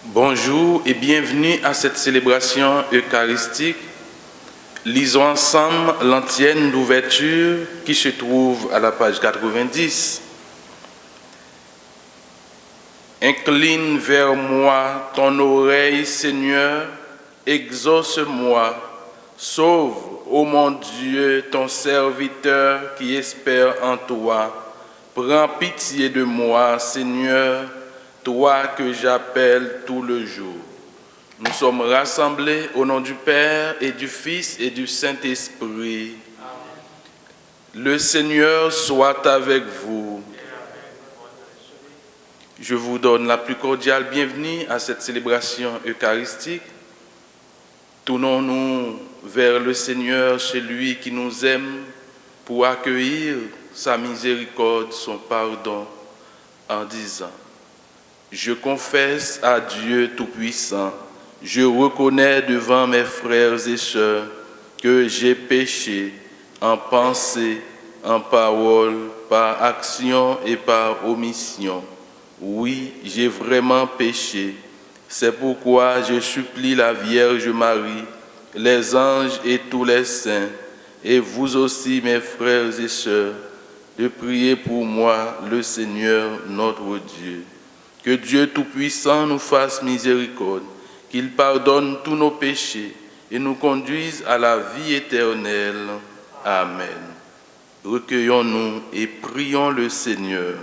Bonjour et bienvenue à cette célébration eucharistique. Lisons ensemble l'antienne d'ouverture qui se trouve à la page 90. Incline vers moi ton oreille, Seigneur, exauce-moi. Sauve, ô mon Dieu, ton serviteur qui espère en toi. Prends pitié de moi, Seigneur, toi que j'appelle tout le jour. Nous sommes rassemblés au nom du Père et du Fils et du Saint-Esprit. Le Seigneur soit avec vous. Je vous donne la plus cordiale bienvenue à cette célébration eucharistique. Tournons-nous vers le Seigneur, celui qui nous aime, pour accueillir sa miséricorde, son pardon, en disant: Je confesse à Dieu Tout-Puissant, je reconnais devant mes frères et sœurs que j'ai péché en pensée, en parole, par action et par omission. Oui, j'ai vraiment péché. C'est pourquoi je supplie la Vierge Marie, les anges et tous les saints, et vous aussi, mes frères et sœurs, de prier pour moi, le Seigneur notre Dieu. Que Dieu Tout-Puissant nous fasse miséricorde, qu'il pardonne tous nos péchés et nous conduise à la vie éternelle. Amen. Recueillons-nous et prions le Seigneur.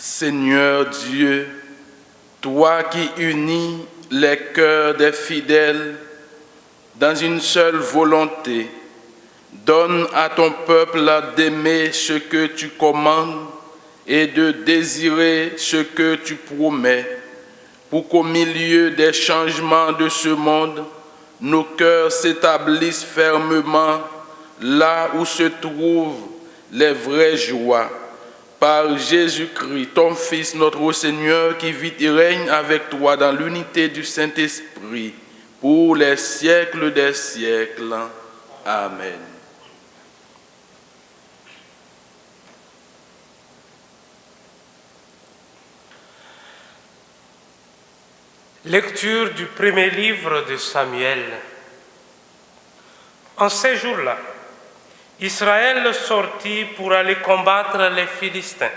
Seigneur Dieu, toi qui unis les cœurs des fidèles dans une seule volonté, donne à ton peuple d'aimer ce que tu commandes et de désirer ce que tu promets, pour qu'au milieu des changements de ce monde, nos cœurs s'établissent fermement là où se trouvent les vraies joies. Par Jésus-Christ, ton Fils, notre Seigneur, qui vit et règne avec toi dans l'unité du Saint-Esprit, pour les siècles des siècles. Amen. Lecture du premier livre de Samuel. En ces jours-là, Israël sortit pour aller combattre les Philistins.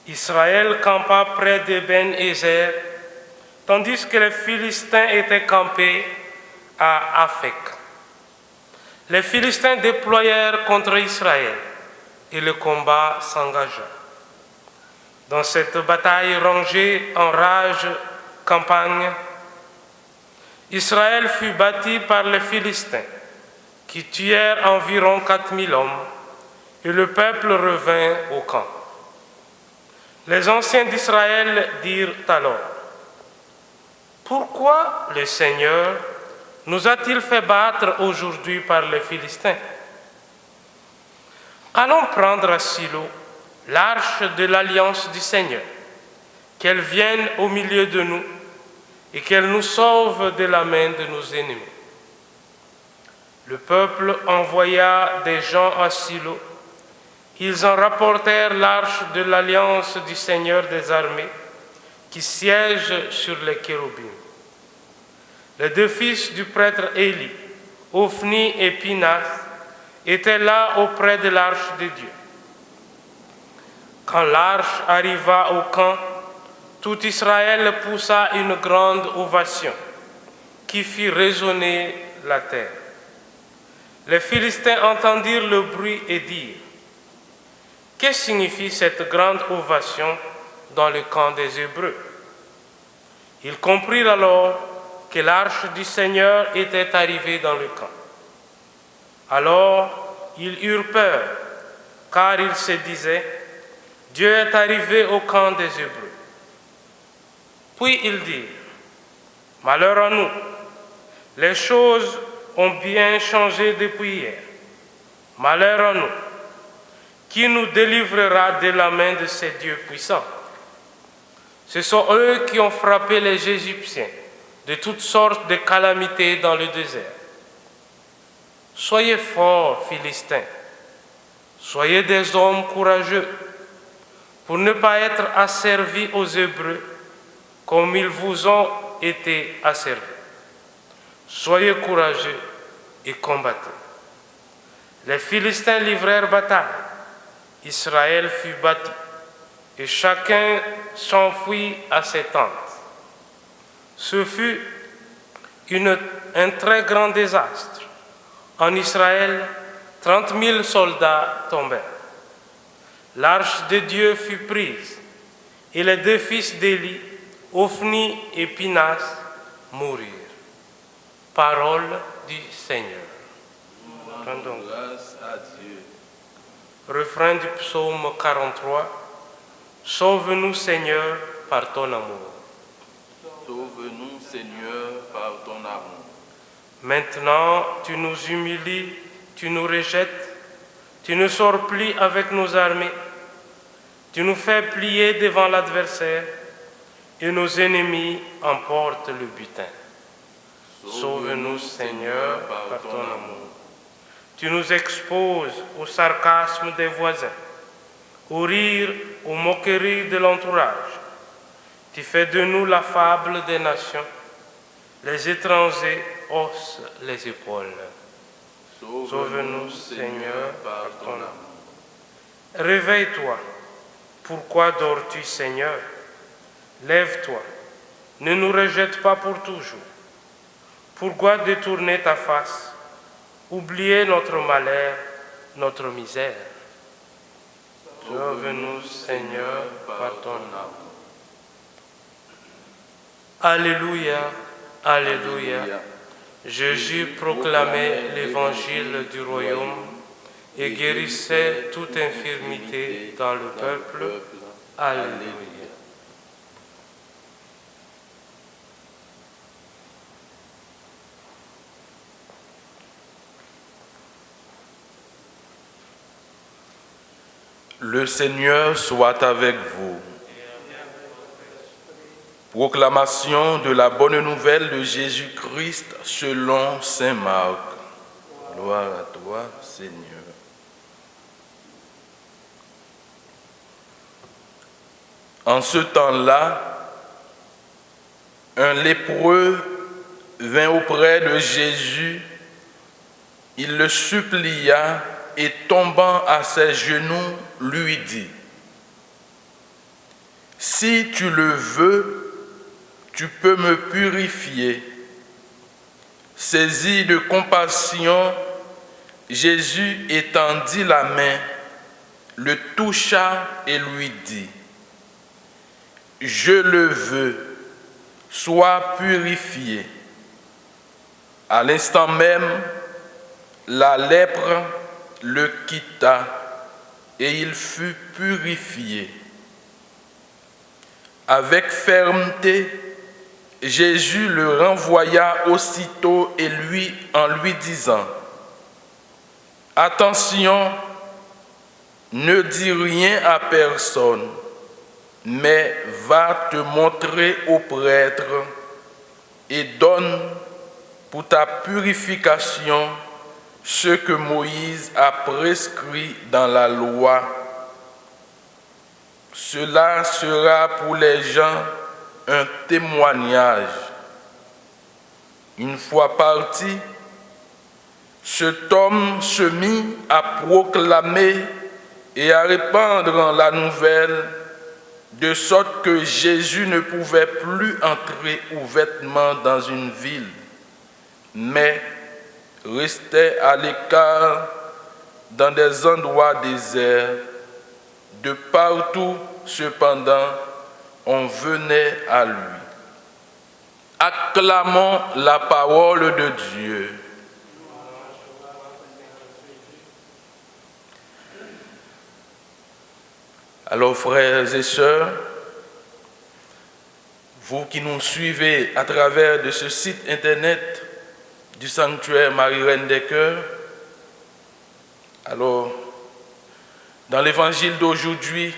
Israël campa près de Ben-Ézer, tandis que les Philistins étaient campés à Aphek. Les Philistins déployèrent contre Israël et le combat s'engagea. Dans cette bataille rangée en rage campagne, Israël fut battu par les Philistins, qui tuèrent environ 4000 hommes, et le peuple revint au camp. Les anciens d'Israël dirent alors: Pourquoi le Seigneur nous a-t-il fait battre aujourd'hui par les Philistins? Allons prendre à Silo l'arche de l'alliance du Seigneur, qu'elle vienne au milieu de nous et qu'elle nous sauve de la main de nos ennemis. Le peuple envoya des gens à Silo. Ils en rapportèrent l'arche de l'alliance du Seigneur des armées, qui siège sur les chérubins. Les deux fils du prêtre Élie, Ophni et Pinas, étaient là auprès de l'arche de Dieu. Quand l'arche arriva au camp, tout Israël poussa une grande ovation qui fit résonner la terre. Les Philistins entendirent le bruit et dirent: Que signifie cette grande ovation dans le camp des Hébreux? Ils comprirent alors que l'arche du Seigneur était arrivée dans le camp. Alors ils eurent peur, car ils se disaient: Dieu est arrivé au camp des Hébreux. Puis ils dirent: Malheur à nous, les choses ont bien changé depuis hier. Malheur à nous. Qui nous délivrera de la main de ces dieux puissants? Ce sont eux qui ont frappé les Égyptiens de toutes sortes de calamités dans le désert. Soyez forts, Philistins. Soyez des hommes courageux pour ne pas être asservis aux Hébreux comme ils vous ont été asservis. Soyez courageux et combattez. Les Philistins livrèrent bataille. Israël fut battu et chacun s'enfuit à ses tentes. Ce fut un très grand désastre. En Israël, 30 000 soldats tombèrent. L'arche de Dieu fut prise et les deux fils d'Élie, Ophni et Pinas, mourirent. Parole du Seigneur. Rendons grâce à Dieu. Refrain du psaume 43. Sauve-nous, Seigneur, par ton amour. Sauve-nous, Seigneur, par ton amour. Maintenant, tu nous humilies, tu nous rejettes, tu ne sors plus avec nos armées, tu nous fais plier devant l'adversaire et nos ennemis emportent le butin. Sauve-nous, Seigneur, par ton amour. Tu nous exposes au sarcasme des voisins, au rire, aux moqueries de l'entourage. Tu fais de nous la fable des nations. Les étrangers haussent les épaules. Sauve-nous, Seigneur, par ton amour. Réveille-toi. Pourquoi dors-tu, Seigneur? Lève-toi. Ne nous rejette pas pour toujours. Pourquoi détourner ta face? Oublier notre malheur, notre misère. Sauve-nous, Seigneur, par ton amour. Alléluia, alléluia. Jésus proclamait l'évangile du royaume et guérissait toute infirmité dans le peuple. Alléluia. Le Seigneur soit avec vous. Proclamation de la bonne nouvelle de Jésus-Christ selon saint Marc. Gloire à toi, Seigneur. En ce temps-là, un lépreux vint auprès de Jésus. Il le supplia et tombant à ses genoux, lui dit: « Si tu le veux, tu peux me purifier. » Saisi de compassion, Jésus étendit la main, le toucha et lui dit: « Je le veux, sois purifié. » À l'instant même, la lèpre le quitta et il fut purifié. Avec fermeté, Jésus le renvoya aussitôt et en lui disant: « Attention, ne dis rien à personne, mais va te montrer au prêtre et donne pour ta purification ce que Moïse a prescrit dans la loi. Cela sera pour les gens un témoignage. » Une fois parti, cet homme se mit à proclamer et à répandre la nouvelle, de sorte que Jésus ne pouvait plus entrer ouvertement dans une ville, mais restait à l'écart dans des endroits déserts. De partout, cependant, on venait à lui. Acclamons la parole de Dieu. Alors, frères et sœurs, vous qui nous suivez à travers de ce site internet du sanctuaire Marie-Reine des Cœurs. Alors, dans l'évangile d'aujourd'hui,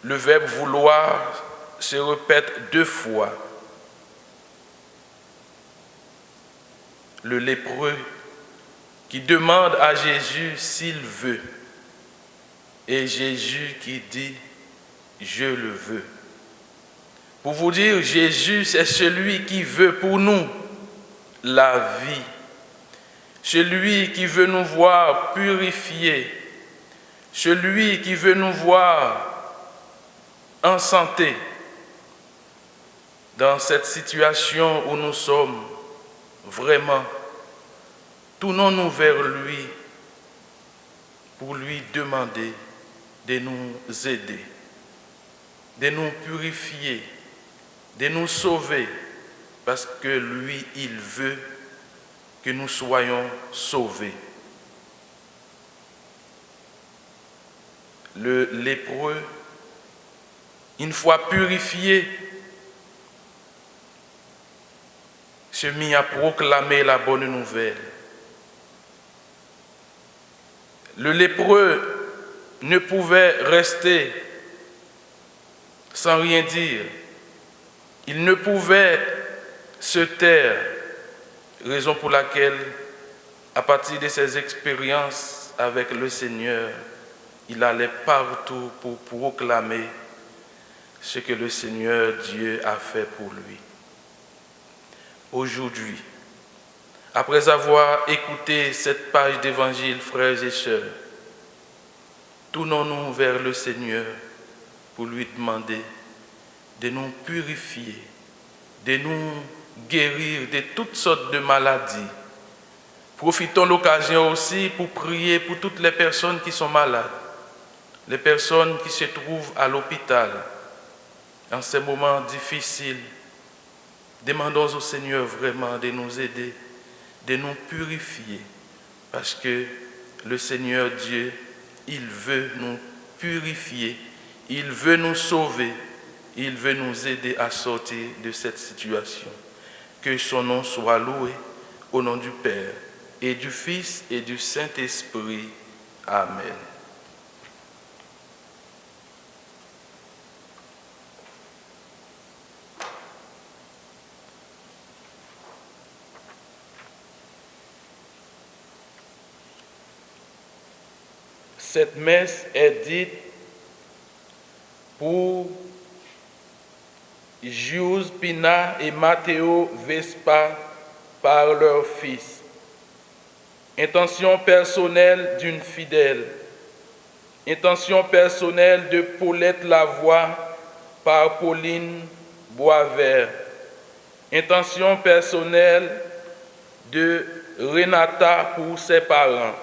le verbe vouloir se répète 2 fois. Le lépreux qui demande à Jésus s'il veut, et Jésus qui dit « je le veux ». Pour vous dire, Jésus, c'est celui qui veut pour nous la vie, celui qui veut nous voir purifiés, celui qui veut nous voir en santé. Dans cette situation où nous sommes, vraiment, tournons-nous vers lui pour lui demander de nous aider, de nous purifier, de nous sauver, parce que lui, il veut que nous soyons sauvés. Le lépreux, une fois purifié, se mit à proclamer la bonne nouvelle. Le lépreux ne pouvait rester sans rien dire. Il ne pouvait se taire, raison pour laquelle, à partir de ses expériences avec le Seigneur, il allait partout pour proclamer ce que le Seigneur Dieu a fait pour lui. Aujourd'hui, après avoir écouté cette page d'évangile, frères et sœurs, tournons-nous vers le Seigneur pour lui demander de nous purifier, de nous guérir de toutes sortes de maladies. Profitons de l'occasion aussi pour prier pour toutes les personnes qui sont malades, les personnes qui se trouvent à l'hôpital en ces moments difficiles. Demandons au Seigneur vraiment de nous aider, de nous purifier, parce que le Seigneur Dieu, il veut nous purifier, il veut nous sauver, il veut nous aider à sortir de cette situation. Que son nom soit loué au nom du Père et du Fils et du Saint-Esprit. Amen. Cette messe est dite pour Gius Pina et Matteo Vespa par leur fils. Intention personnelle d'une fidèle. Intention personnelle de Paulette Lavoie par Pauline Boisvert. Intention personnelle de Renata pour ses parents.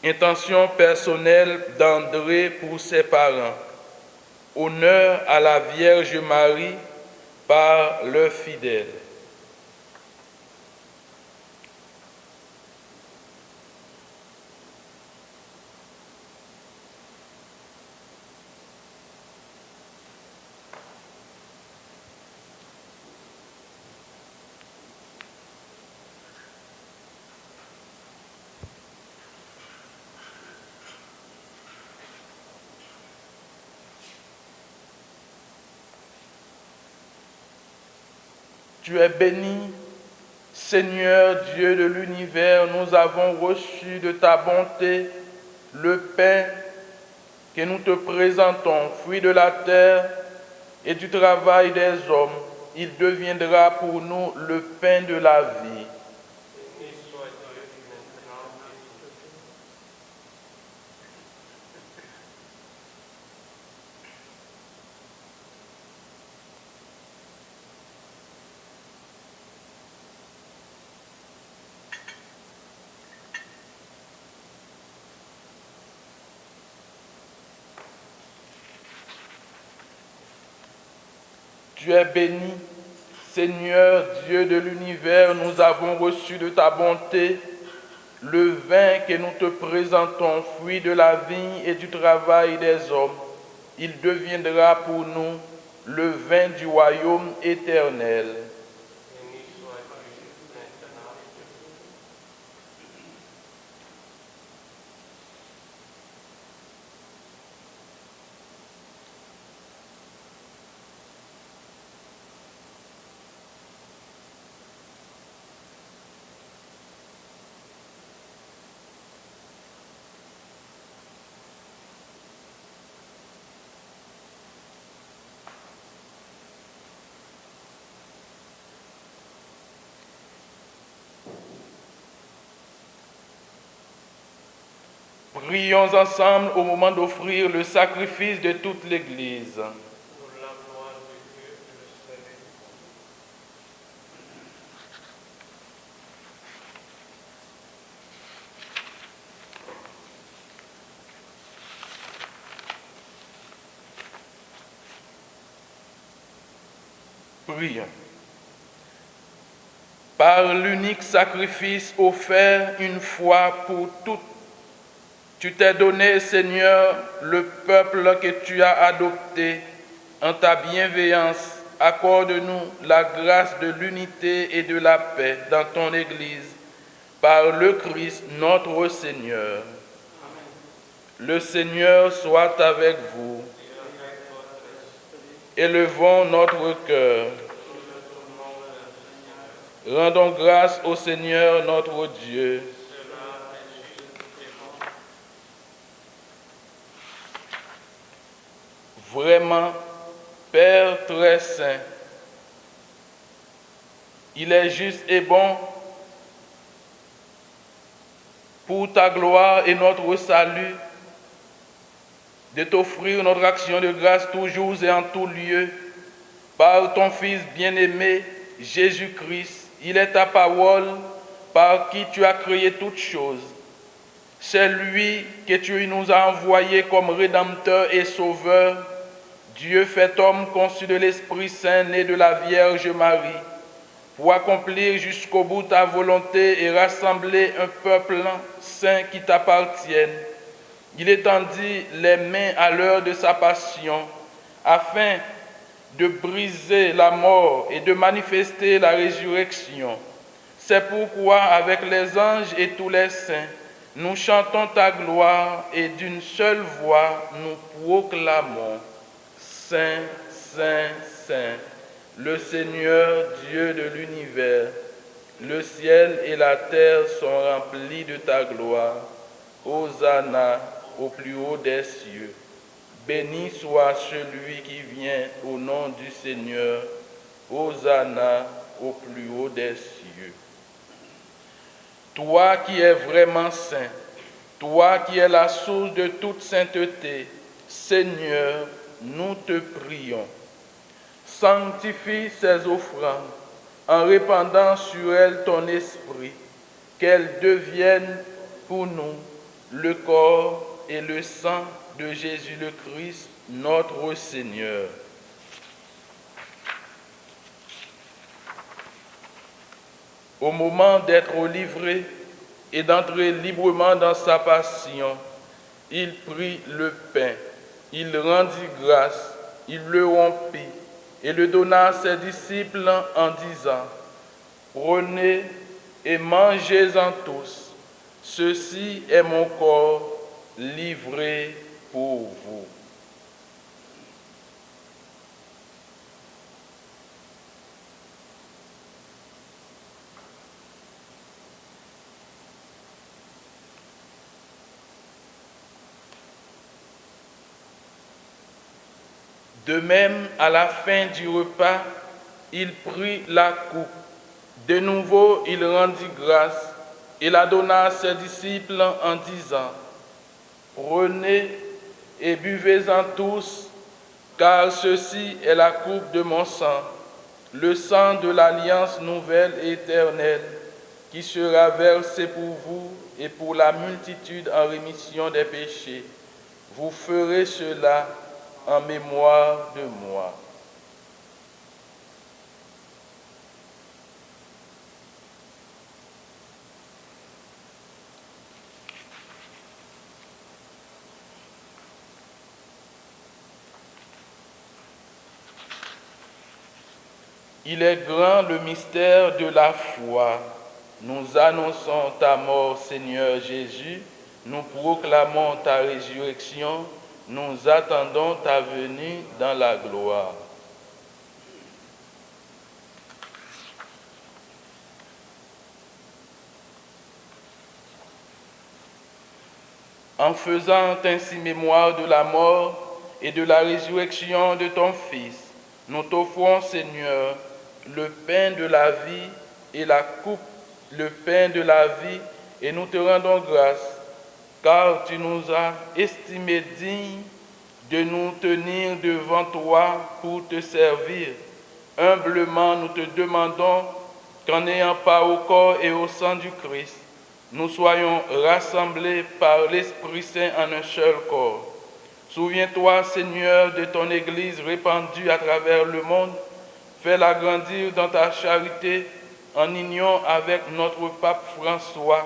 Intention personnelle d'André pour ses parents. Honneur à la Vierge Marie par leurs fidèles. Tu es béni, Seigneur Dieu de l'univers, nous avons reçu de ta bonté le pain que nous te présentons, fruit de la terre et du travail des hommes. Il deviendra pour nous le pain de la vie. Tu es béni, Seigneur Dieu de l'univers, nous avons reçu de ta bonté le vin que nous te présentons, fruit de la vigne et du travail des hommes. Il deviendra pour nous le vin du royaume éternel. Prions ensemble au moment d'offrir le sacrifice de toute l'Église. Pour la gloire de Dieu et le salut. Prions. Par l'unique sacrifice offert une fois pour toutes, tu t'es donné, Seigneur, le peuple que tu as adopté en ta bienveillance. Accorde-nous la grâce de l'unité et de la paix dans ton Église, par le Christ notre Seigneur. Le Seigneur soit avec vous. Élevons notre cœur. Rendons grâce au Seigneur notre Dieu. Vraiment, Père très saint, il est juste et bon pour ta gloire et notre salut de t'offrir notre action de grâce toujours et en tout lieu par ton Fils bien-aimé, Jésus-Christ. Il est ta parole par qui tu as créé toutes choses. C'est lui que tu nous as envoyé comme Rédempteur et Sauveur, Dieu fait homme conçu de l'Esprit Saint, né de la Vierge Marie, pour accomplir jusqu'au bout ta volonté et rassembler un peuple saint qui t'appartienne. Il étendit les mains à l'heure de sa passion, afin de briser la mort et de manifester la résurrection. C'est pourquoi, avec les anges et tous les saints, nous chantons ta gloire et d'une seule voix nous proclamons: Saint, Saint, Saint, le Seigneur Dieu de l'univers. Le ciel et la terre sont remplis de ta gloire. Hosanna au plus haut des cieux. Béni soit celui qui vient au nom du Seigneur. Hosanna au plus haut des cieux. Toi qui es vraiment saint, toi qui es la source de toute sainteté, Seigneur, nous te prions. Sanctifie ces offrandes en répandant sur elles ton esprit, qu'elles deviennent pour nous le corps et le sang de Jésus le Christ, notre Seigneur. Au moment d'être livré et d'entrer librement dans sa passion, il prit le pain, il rendit grâce, il le rompit et le donna à ses disciples en disant: Prenez et mangez-en tous, ceci est mon corps livré pour vous. De même, à la fin du repas, il prit la coupe. De nouveau, il rendit grâce et la donna à ses disciples en disant: Prenez et buvez-en tous, car ceci est la coupe de mon sang, le sang de l'alliance nouvelle et éternelle, qui sera versé pour vous et pour la multitude en rémission des péchés. Vous ferez cela en mémoire de moi. Il est grand le mystère de la foi. Nous annonçons ta mort, Seigneur Jésus. Nous proclamons ta résurrection. Nous attendons ta venue dans la gloire. En faisant ainsi mémoire de la mort et de la résurrection de ton Fils, nous t'offrons, Seigneur, le pain de la vie et la coupe, le pain de la vie, et nous te rendons grâce car tu nous as estimés dignes de nous tenir devant toi pour te servir. Humblement, nous te demandons qu'en n'ayant pas au corps et au sang du Christ, nous soyons rassemblés par l'Esprit Saint en un seul corps. Souviens-toi, Seigneur, de ton Église répandue à travers le monde. Fais-la grandir dans ta charité en union avec notre pape François,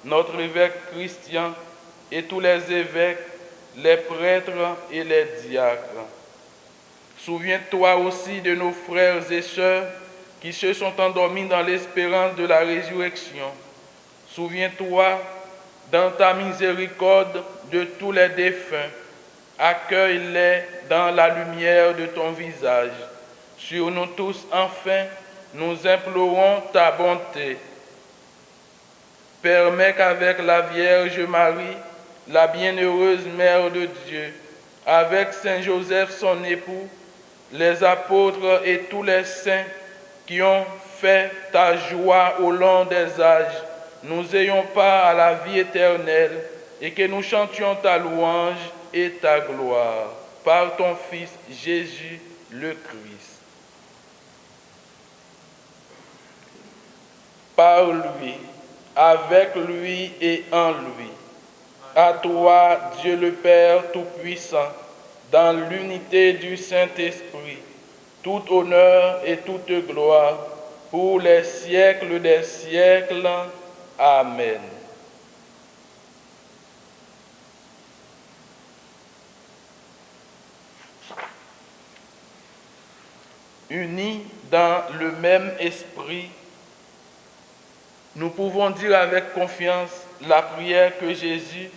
notre évêque Christian et tous les évêques, les prêtres et les diacres. Souviens-toi aussi de nos frères et sœurs qui se sont endormis dans l'espérance de la résurrection. Souviens-toi, dans ta miséricorde, de tous les défunts. Accueille-les dans la lumière de ton visage. Sur nous tous, enfin, nous implorons ta bonté. Permets qu'avec la Vierge Marie, la bienheureuse Mère de Dieu, avec Saint Joseph son époux, les apôtres et tous les saints qui ont fait ta joie au long des âges, nous ayons part à la vie éternelle et que nous chantions ta louange et ta gloire par ton Fils Jésus le Christ. Par lui, avec lui et en lui. À toi, Dieu le Père Tout-Puissant, dans l'unité du Saint-Esprit, tout honneur et toute gloire pour les siècles des siècles. Amen. Unis dans le même esprit, nous pouvons dire avec confiance la prière que Jésus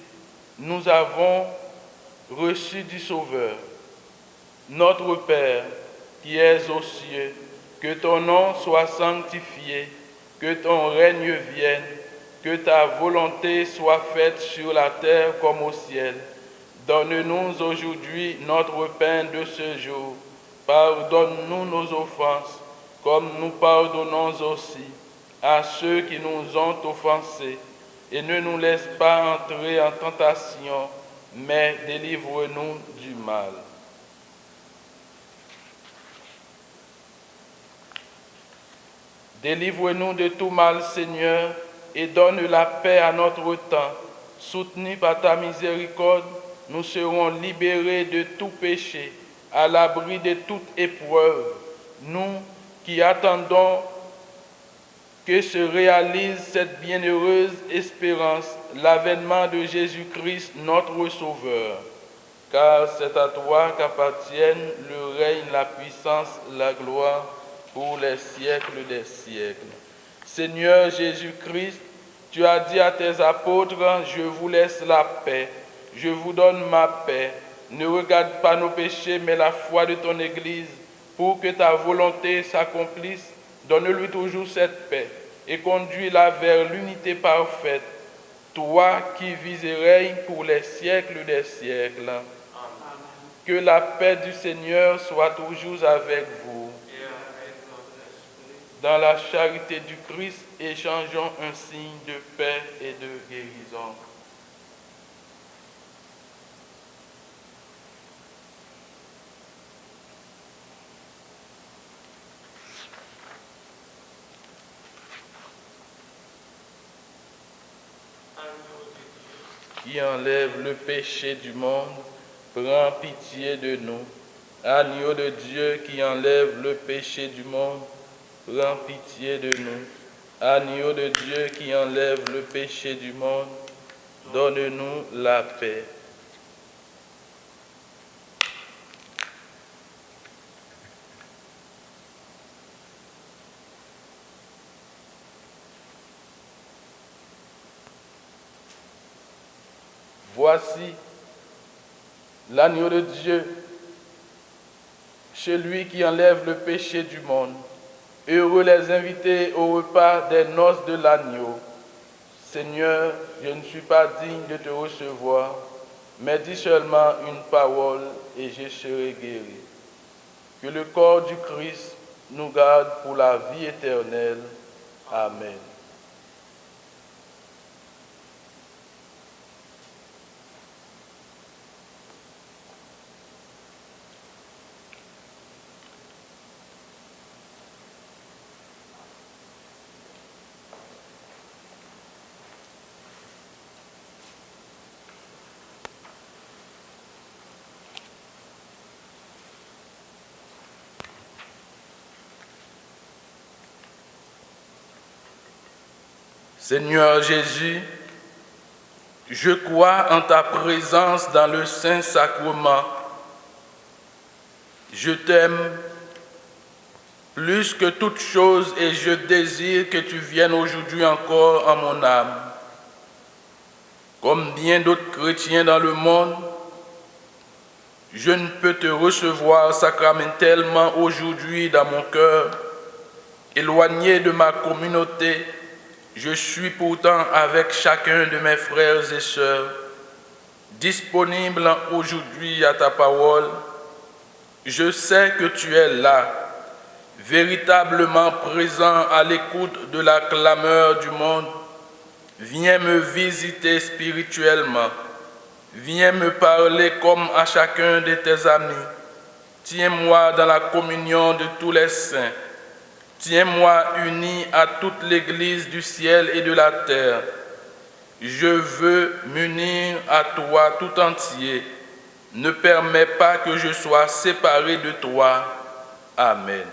nous avons reçue du Sauveur. Notre Père, qui es aux cieux, que ton nom soit sanctifié, que ton règne vienne, que ta volonté soit faite sur la terre comme au ciel. Donne-nous aujourd'hui notre pain de ce jour. Pardonne-nous nos offenses, comme nous pardonnons aussi à ceux qui nous ont offensés. Et ne nous laisse pas entrer en tentation, mais délivre-nous du mal. Délivre-nous de tout mal, Seigneur, et donne la paix à notre temps. Soutenus par ta miséricorde, nous serons libérés de tout péché, à l'abri de toute épreuve. Nous qui attendons que se réalise cette bienheureuse espérance, l'avènement de Jésus-Christ, notre Sauveur. Car c'est à toi qu'appartiennent le règne, la puissance, la gloire, pour les siècles des siècles. Seigneur Jésus-Christ, tu as dit à tes apôtres, je vous laisse la paix, je vous donne ma paix. Ne regarde pas nos péchés, mais la foi de ton Église, pour que ta volonté s'accomplisse. Donne-lui toujours cette paix et conduis-la vers l'unité parfaite, toi qui vis et règnes pour les siècles des siècles. Amen. Que la paix du Seigneur soit toujours avec vous. Dans la charité du Christ, échangeons un signe de paix et de guérison. Qui enlève le péché du monde, prends pitié de nous. Agneau de Dieu qui enlève le péché du monde, prends pitié de nous. Agneau de Dieu qui enlève le péché du monde, donne-nous la paix. Voici l'agneau de Dieu, celui qui enlève le péché du monde. Heureux les invités au repas des noces de l'agneau. Seigneur, je ne suis pas digne de te recevoir, mais dis seulement une parole et je serai guéri. Que le corps du Christ nous garde pour la vie éternelle. Amen. Seigneur Jésus, je crois en ta présence dans le Saint-Sacrement. Je t'aime plus que toute chose et je désire que tu viennes aujourd'hui encore en mon âme. Comme bien d'autres chrétiens dans le monde, je ne peux te recevoir sacramentellement aujourd'hui dans mon cœur. Éloigné de ma communauté, je suis pourtant avec chacun de mes frères et sœurs, disponible aujourd'hui à ta parole. Je sais que tu es là, véritablement présent à l'écoute de la clameur du monde. Viens me visiter spirituellement. Viens me parler comme à chacun de tes amis. Tiens-moi dans la communion de tous les saints. Tiens-moi uni à toute l'Église du ciel et de la terre. Je veux m'unir à toi tout entier. Ne permets pas que je sois séparé de toi. Amen.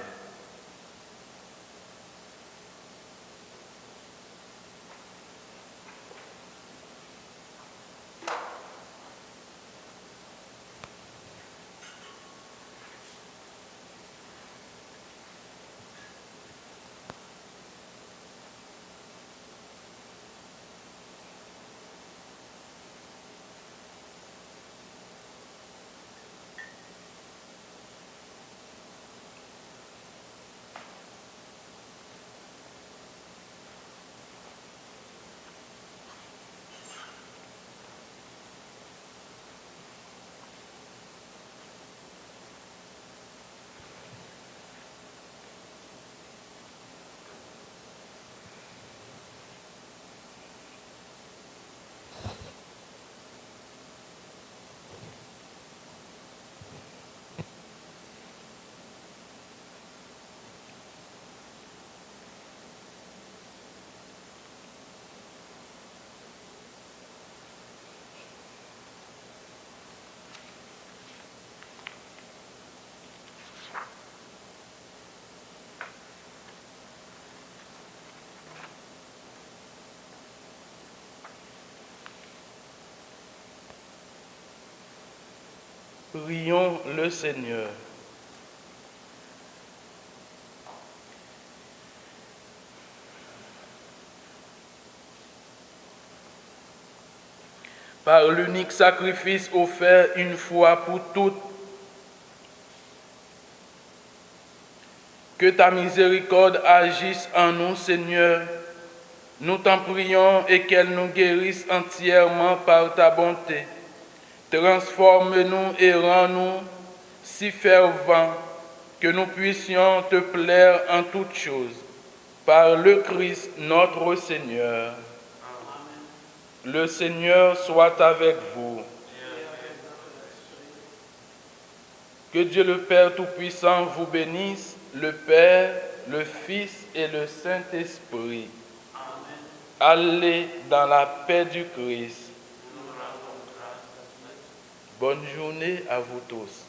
Prions le Seigneur. Par l'unique sacrifice offert une fois pour toutes, que ta miséricorde agisse en nous, Seigneur. Nous t'en prions et qu'elle nous guérisse entièrement par ta bonté. Transforme-nous et rends-nous si fervents que nous puissions te plaire en toutes choses. Par le Christ notre Seigneur. Amen. Le Seigneur soit avec vous. Que Dieu le Père Tout-Puissant vous bénisse, le Père, le Fils et le Saint-Esprit. Amen. Allez dans la paix du Christ. Bonne journée à vous tous.